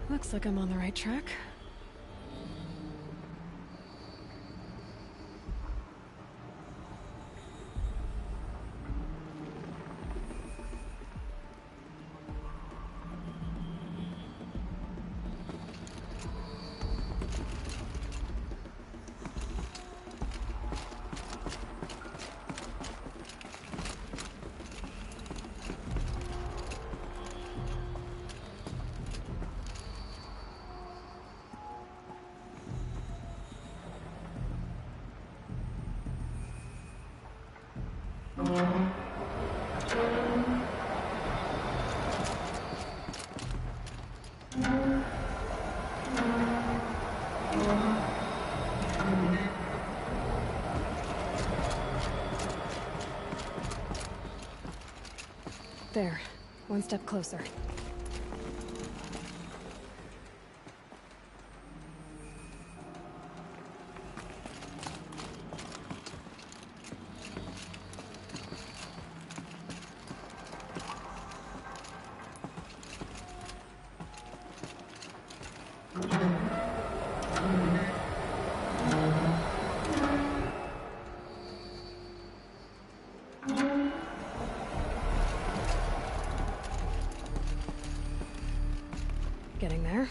Looks like I'm on the right track. There. One step closer. Getting there.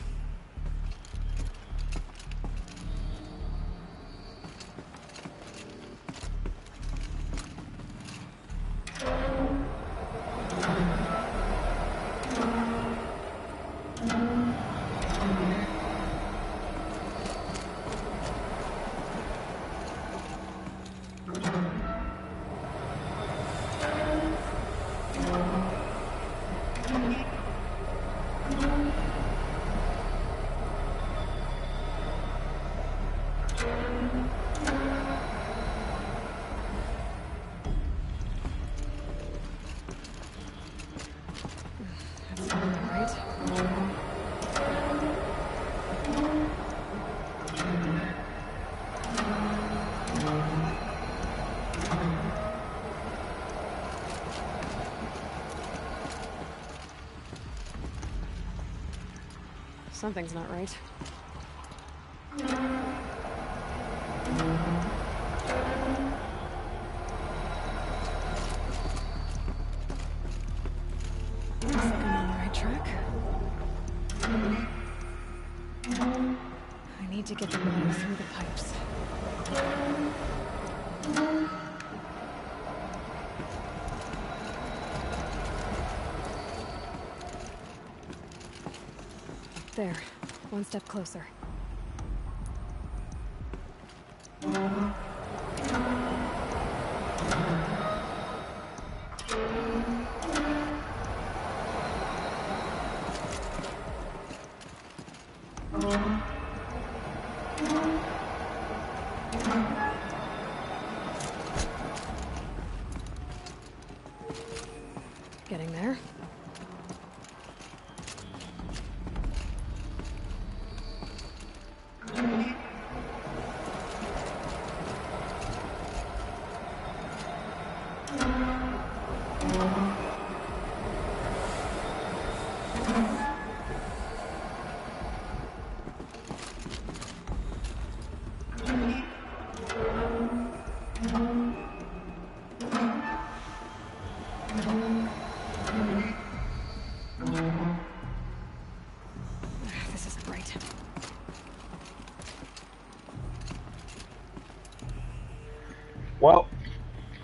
That's not right. Something's not right. like I'm on the right track. I need to get the water through the pipes. There. One step closer. Getting there. This isn't right. Well,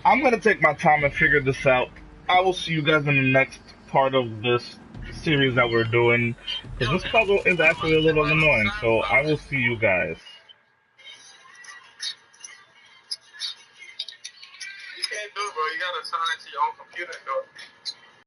I'm gonna take my time and figure this out. I will see you guys in the next part of this series that we're doing, because this puzzle is actually a little annoying, so I will see you guys.